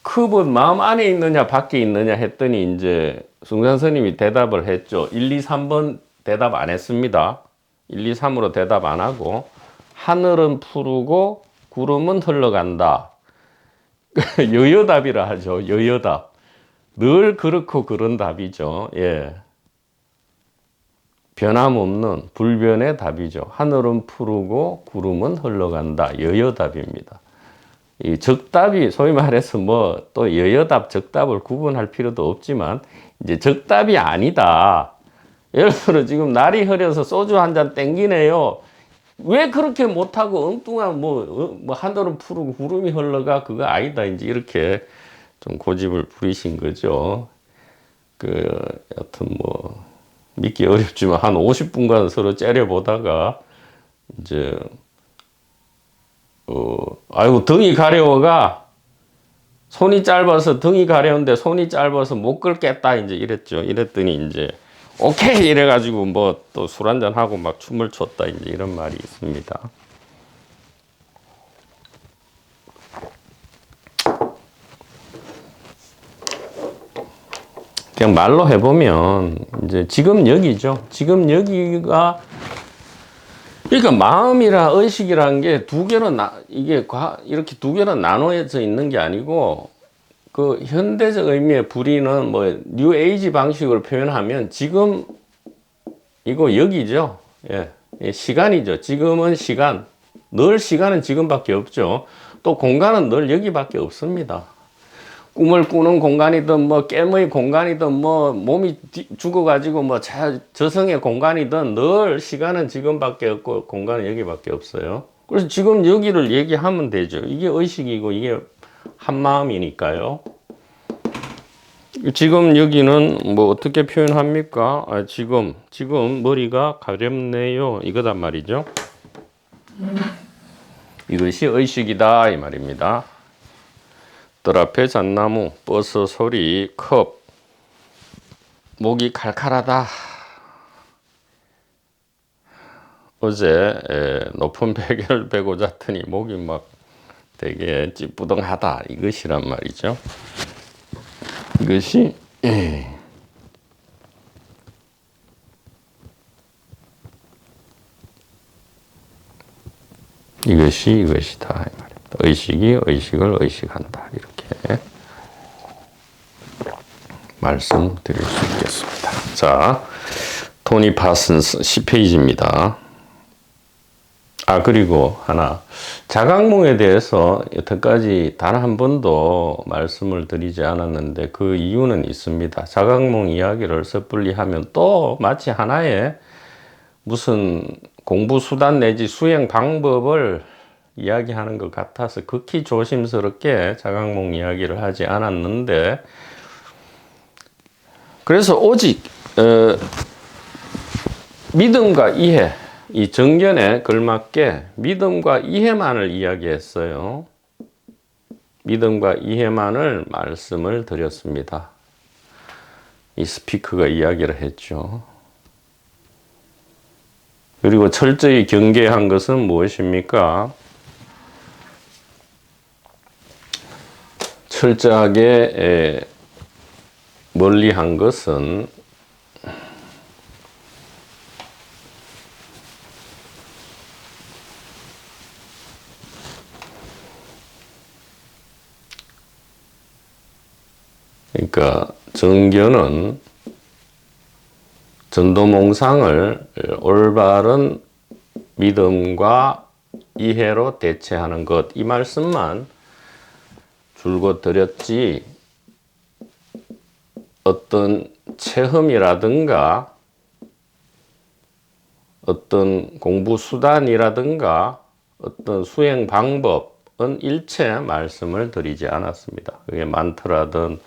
컵은 마음 안에 있느냐 밖에 있느냐 했더니 이제 승선 스님이 대답을 했죠. 1, 2, 3번 대답 안 했습니다. 1, 2, 3으로 대답 안 하고 하늘은 푸르고 구름은 흘러간다. 여여답이라 하죠. 여여답. 늘 그렇고 그런 답이죠. 예. 변함없는 불변의 답이죠. 하늘은 푸르고 구름은 흘러간다. 여여답입니다. 이 적답이 소위 말해서 뭐 또 여여답, 적답을 구분할 필요도 없지만 이제 적답이 아니다. 예를 들어 지금 날이 흐려서 소주 한 잔 땡기네요. 왜 그렇게 못하고 엉뚱한 뭐 하늘은 푸르고 구름이 흘러가 그거 아니다. 이제 이렇게 좀 고집을 부리신 거죠. 여튼 뭐 믿기 어렵지만 한 50분간 서로 째려보다가 이제 아이고 등이 가려워가 손이 짧아서 등이 가려운데 손이 짧아서 못 긁겠다 이제 이랬죠. 이랬더니 이제 오케이 이래가지고 뭐 또 술 한잔 하고 막 춤을 췄다 이제 이런 말이 있습니다. 그냥 말로 해보면 이제 지금 여기죠. 지금 여기가 그러니까 마음이라 의식이라는 게 두 개로 이렇게 두 개로 나눠져 있는 게 아니고 그 현대적 의미의 불이는 뭐 뉴에이지 방식으로 표현하면 지금 이거 여기죠. 예. 시간이죠. 지금은 시간. 늘 시간은 지금밖에 없죠. 또 공간은 늘 여기밖에 없습니다. 꿈을 꾸는 공간이든 뭐 깨의 공간이든 뭐 몸이 죽어가지고 뭐 저승의 공간이든 늘 시간은 지금밖에 없고 공간은 여기밖에 없어요. 그래서 지금 여기를 얘기하면 되죠. 이게 의식이고 이게 한마음이니까요. 지금 여기는 뭐 어떻게 표현합니까? 지금 머리가 가렵네요. 이거단 말이죠. 이것이 의식이다 이 말입니다. 뜰 앞에 잣나무, 버스 소리, 컵, 목이 칼칼하다. 어제 높은 베개를 베고 잤더니 목이 막 되게 찌뿌둥하다. 이것이란 말이죠. 이것이 이것이다. 의식이 의식을 의식한다. 이렇게 말씀드릴 수 있겠습니다. 자, 토니 파슨스 10페이지입니다. 그리고 하나. 자각몽에 대해서 여태까지 단 한 번도 말씀을 드리지 않았는데 그 이유는 있습니다. 자각몽 이야기를 섣불리 하면 또 마치 하나의 무슨 공부 수단 내지 수행 방법을 이야기하는 것 같아서 극히 조심스럽게 자각몽 이야기를 하지 않았는데 그래서 오직 믿음과 이해 이 정견에 걸맞게 믿음과 이해만을 이야기했어요. 믿음과 이해만을 말씀을 드렸습니다. 이 스피커가 이야기를 했죠. 그리고 철저히 경계한 것은 무엇입니까? 철저하게 멀리한 것은 그러니까 정견은 전도몽상을 올바른 믿음과 이해로 대체하는 것, 이 말씀만 줄곧 드렸지 어떤 체험이라든가 어떤 공부 수단이라든가 어떤 수행 방법은 일체 말씀을 드리지 않았습니다. 그게 만트라든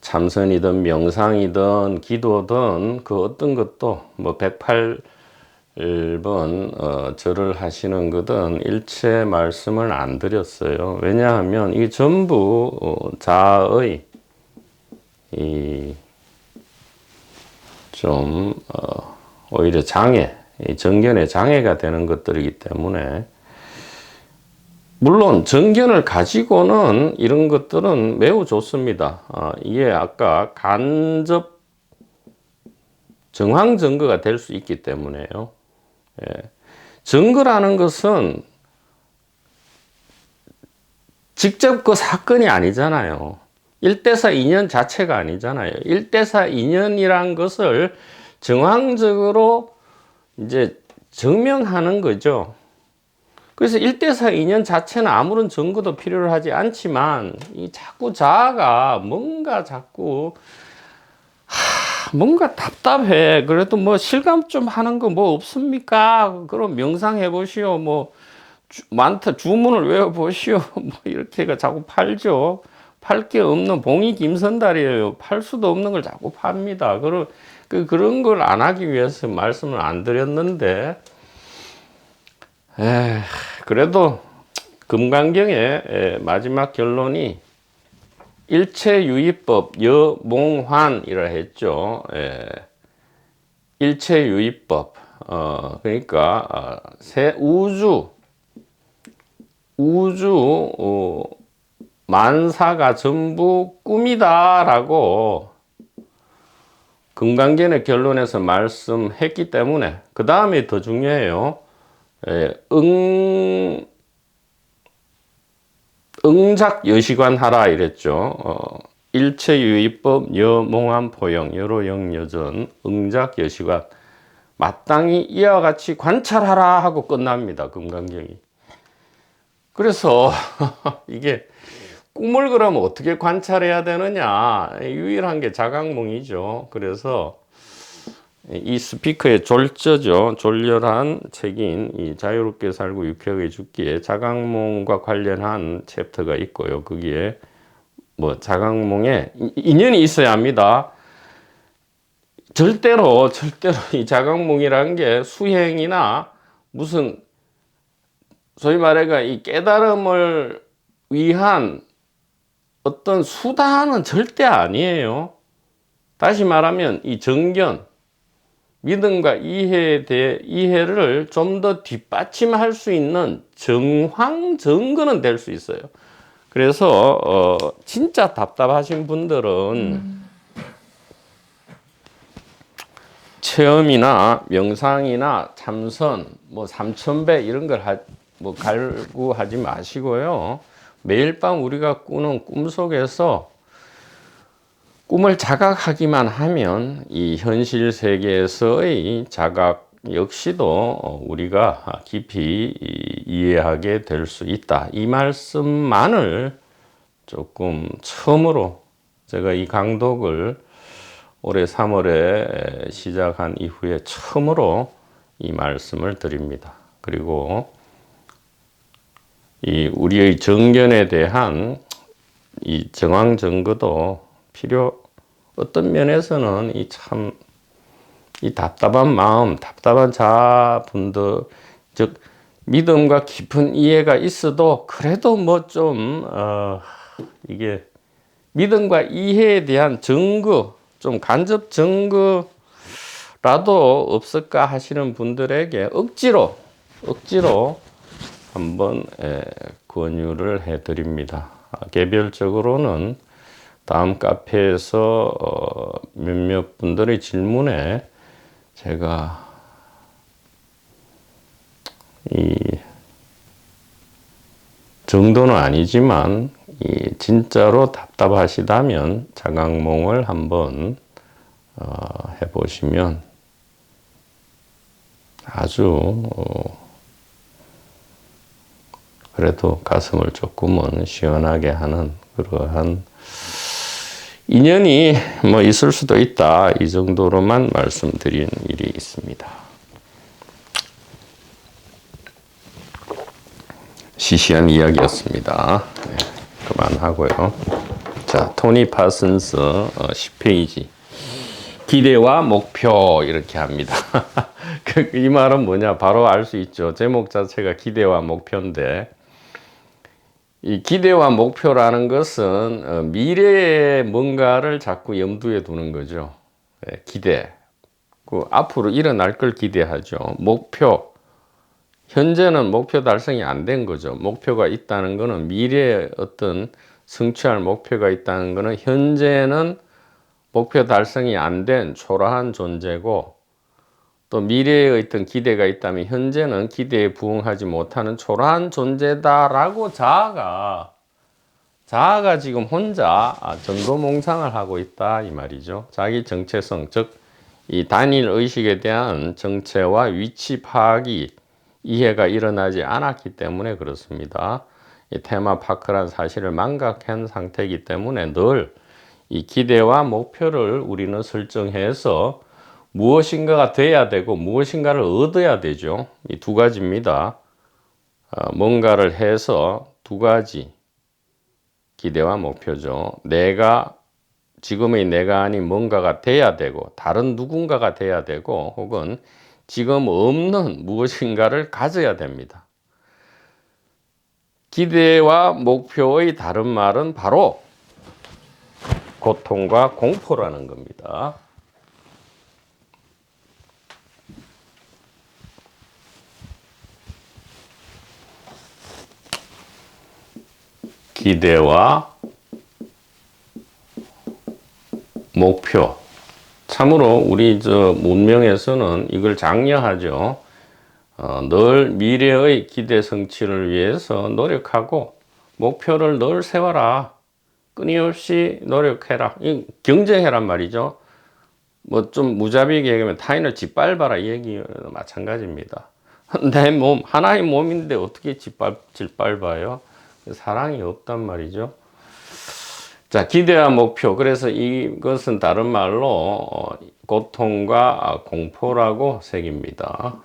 참선이든 명상이든 기도든 그 어떤 것도 뭐 108 1번 절을 하시는 것은 일체 말씀을 안 드렸어요. 왜냐하면 이 전부 자의 좀 오히려 장애, 정견의 장애가 되는 것들이기 때문에, 물론 정견을 가지고는 이런 것들은 매우 좋습니다. 이게 아까 간접 정황 증거가 될 수 있기 때문에요. 증거라는 것은 직접 그 사건이 아니잖아요. 1대4 인연 자체가 아니잖아요. 1대4 인연이란 것을 정황적으로 이제 증명하는 거죠. 그래서 1대4 인연 자체는 아무런 증거도 필요로 하지 않지만, 이 자꾸 자아가 뭔가 자꾸 뭔가 답답해. 그래도 뭐 실감 좀 하는 거 뭐 없습니까? 그럼 명상해 보시오. 뭐 많다, 주문을 외워 보시오. 뭐 이렇게가 자꾸 팔죠. 팔 게 없는 봉이 김선달이에요. 팔 수도 없는 걸 자꾸 팝니다. 그런 걸 안 하기 위해서 말씀을 안 드렸는데, 그래도 금강경의 마지막 결론이 일체유의법 여몽환이라 했죠. 일체유의법. 그러니까 우주 만사가 전부 꿈이다라고 금강견의 결론에서 말씀했기 때문에, 그 다음에 더 중요해요. 응작 여시관 하라 이랬죠. 일체유의법 여몽환 포영 여로영 여전 응작 여시관, 마땅히 이와 같이 관찰하라 하고 끝납니다. 금강경이. 그래서 이게 꿈을 그러면 어떻게 관찰해야 되느냐, 유일한 게 자각몽이죠. 그래서 이 스피커의 졸저죠. 졸렬한 책인 이 자유롭게 살고 유쾌하게 죽기에 자각몽과 관련한 챕터가 있고요. 거기에 뭐 자각몽에 인연이 있어야 합니다. 절대로 이 자각몽이라는 게 수행이나 무슨 소위 말해가 이 깨달음을 위한 어떤 수단은 절대 아니에요. 다시 말하면 이 정견, 믿음과 이해를 좀 더 뒷받침할 수 있는 정황-증거는 될 수 있어요. 그래서 진짜 답답하신 분들은 체험이나 명상이나 참선, 뭐 3000배 이런 걸 뭐 갈구하지 마시고요. 매일 밤 우리가 꾸는 꿈 속에서 꿈을 자각하기만 하면 이 현실 세계에서의 자각 역시도 우리가 깊이 이해하게 될 수 있다. 이 말씀만을 조금 처음으로 제가 이 강독을 올해 3월에 시작한 이후에 처음으로 이 말씀을 드립니다. 그리고 이 우리의 정견에 대한 이 정황 증거도 어떤 면에서는 이 답답한 마음, 답답한 자분들, 즉 믿음과 깊은 이해가 있어도 그래도 뭐 좀 이게 믿음과 이해에 대한 증거, 좀 간접 증거라도 없을까 하시는 분들에게 억지로 한번 권유를 해드립니다. 개별적으로는 다음 카페에서 몇몇 분들의 질문에 제가 이 정도는 아니지만 진짜로 답답하시다면 자각몽을 한번 해보시면 아주 그래도 가슴을 조금은 시원하게 하는 그러한 인연이 뭐 있을 수도 있다. 이 정도로만 말씀드린 일이 있습니다. 시시한 이야기였습니다. 네, 그만하고요. 자, 토니 파슨스 10페이지. 기대와 목표 이렇게 합니다. 이 말은 뭐냐? 바로 알 수 있죠. 제목 자체가 기대와 목표인데, 이 기대와 목표라는 것은 미래의 뭔가를 자꾸 염두에 두는 거죠. 기대. 그 앞으로 일어날 걸 기대하죠. 목표. 현재는 목표 달성이 안 된 거죠. 목표가 있다는 거는 미래에 어떤 성취할 목표가 있다는 거는 현재는 목표 달성이 안 된 초라한 존재고, 또 미래에 어떤 기대가 있다면 현재는 기대에 부응하지 못하는 초라한 존재다라고 자아가 지금 혼자 전도몽상을 하고 있다 이 말이죠. 자기 정체성, 즉 이 단일 의식에 대한 정체와 위치 파악이 이해가 일어나지 않았기 때문에 그렇습니다. 이 테마파크란 사실을 망각한 상태이기 때문에 늘 이 기대와 목표를 우리는 설정해서 무엇인가가 돼야 되고 무엇인가를 얻어야 되죠. 이 두 가지입니다. 뭔가를 해서 두 가지 기대와 목표죠. 지금의 내가 아닌 뭔가가 돼야 되고 다른 누군가가 돼야 되고 혹은 지금 없는 무엇인가를 가져야 됩니다. 기대와 목표의 다른 말은 바로 고통과 공포라는 겁니다. 기대와 목표. 참으로 우리 문명에서는 이걸 장려하죠. 늘 미래의 기대 성취를 위해서 노력하고 목표를 늘 세워라. 끊임없이 노력해라. 경쟁해란 말이죠. 뭐 좀 무자비하게 얘기하면 타인을 짓밟아라 이 얘기는 마찬가지입니다. 내 몸, 하나의 몸인데 어떻게 짓밟아요? 사랑이 없단 말이죠. 자, 기대와 목표. 그래서 이것은 다른 말로 고통과 공포라고 새깁니다.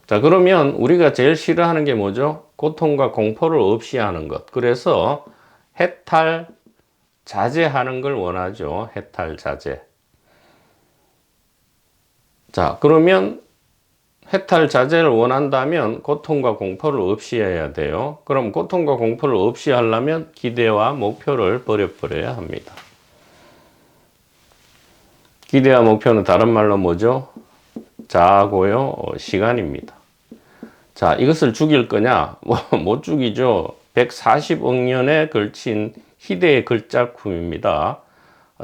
자, 그러면 우리가 제일 싫어하는 게 뭐죠? 고통과 공포를 없이 하는 것. 그래서 해탈, 자제하는 걸 원하죠. 해탈, 자제. 자, 그러면 해탈, 자제를 원한다면 고통과 공포를 없이 해야 돼요. 그럼 고통과 공포를 없이 하려면 기대와 목표를 버려야 합니다. 기대와 목표는 다른 말로 뭐죠? 자아고요, 시간입니다. 자, 이것을 죽일 거냐? 못 죽이죠. 140억 년에 걸친 희대의 글작품입니다.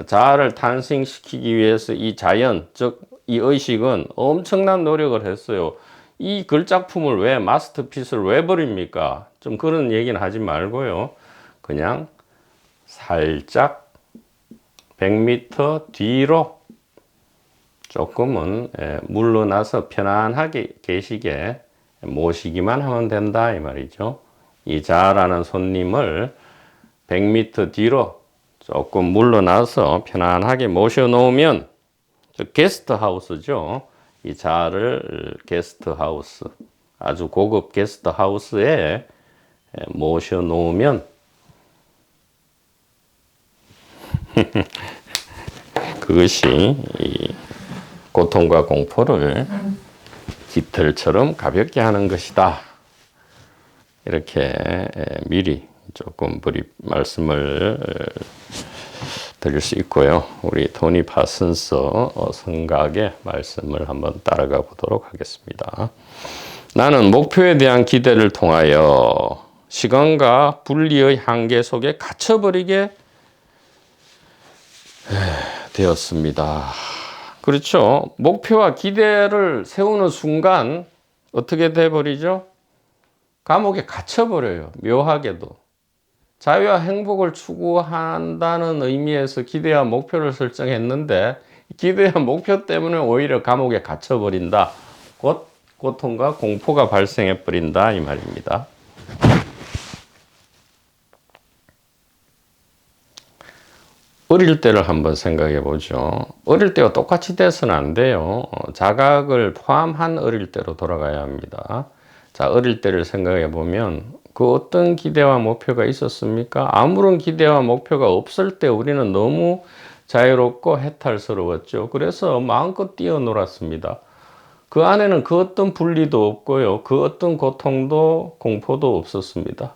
자아를 탄생시키기 위해서 이 자연, 즉 이 의식은 엄청난 노력을 했어요. 이 글작품을 왜 마스터피스를 왜 버립니까? 좀 그런 얘기는 하지 말고요. 그냥 살짝 100m 뒤로 조금은 물러나서 편안하게 계시게 모시기만 하면 된다 이 말이죠. 이 자아라는 손님을 100m 뒤로 조금 물러나서 편안하게 모셔놓으면 게스트하우스죠. 이 자아를 게스트하우스, 아주 고급 게스트하우스에 모셔놓으면 그것이 이 고통과 공포를 깃털처럼 가볍게 하는 것이다. 이렇게 미리 조금 말씀을 드릴 수 있고요. 우리 토니 파슨스 성각의 말씀을 한번 따라가 보도록 하겠습니다. 나는 목표에 대한 기대를 통하여 시간과 분리의 한계 속에 갇혀버리게 되었습니다. 그렇죠. 목표와 기대를 세우는 순간 어떻게 돼버리죠? 감옥에 갇혀버려요. 묘하게도. 자유와 행복을 추구한다는 의미에서 기대와 목표를 설정했는데 기대와 목표 때문에 오히려 감옥에 갇혀버린다. 곧 고통과 공포가 발생해버린다 이 말입니다. 어릴 때를 한번 생각해 보죠. 어릴 때와 똑같이 돼서는 안 돼요. 자각을 포함한 어릴 때로 돌아가야 합니다. 자, 어릴 때를 생각해 보면 그 어떤 기대와 목표가 있었습니까? 아무런 기대와 목표가 없을 때 우리는 너무 자유롭고 해탈스러웠죠. 그래서 마음껏 뛰어놀았습니다. 그 안에는 그 어떤 분리도 없고요. 그 어떤 고통도 공포도 없었습니다.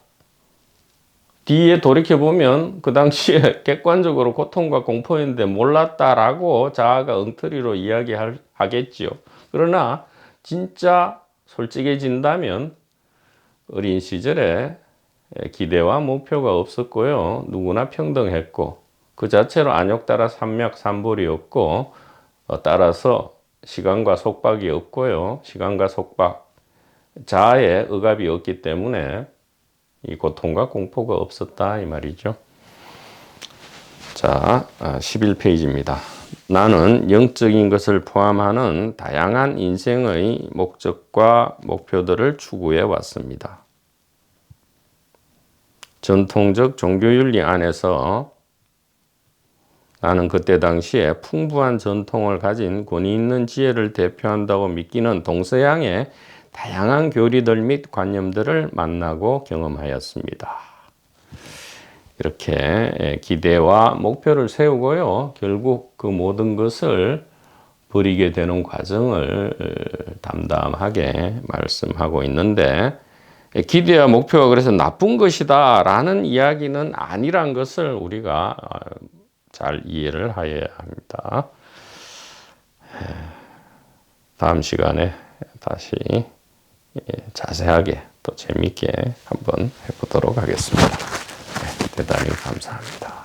뒤에 돌이켜보면 그 당시에 객관적으로 고통과 공포인데 몰랐다라고 자아가 엉터리로 이야기하겠지요. 그러나 진짜 솔직해진다면 어린 시절에 기대와 목표가 없었고요. 누구나 평등했고 그 자체로 안욕 따라 산맥 산불이었고 따라서 시간과 속박이 없고요. 시간과 속박, 자아의 억압이 없기 때문에 이 고통과 공포가 없었다 이 말이죠. 자, 11페이지입니다. 나는 영적인 것을 포함하는 다양한 인생의 목적과 목표들을 추구해 왔습니다. 전통적 종교윤리 안에서 나는 그때 당시에 풍부한 전통을 가진 권위 있는 지혜를 대표한다고 믿기는 동서양의 다양한 교리들 및 관념들을 만나고 경험하였습니다. 이렇게 기대와 목표를 세우고요. 결국 그 모든 것을 버리게 되는 과정을 담담하게 말씀하고 있는데 기대와 목표가 그래서 나쁜 것이다 라는 이야기는 아니란 것을 우리가 잘 이해를 해야 합니다. 다음 시간에 다시 자세하게 또 재미있게 한번 해보도록 하겠습니다. 대단히 감사합니다.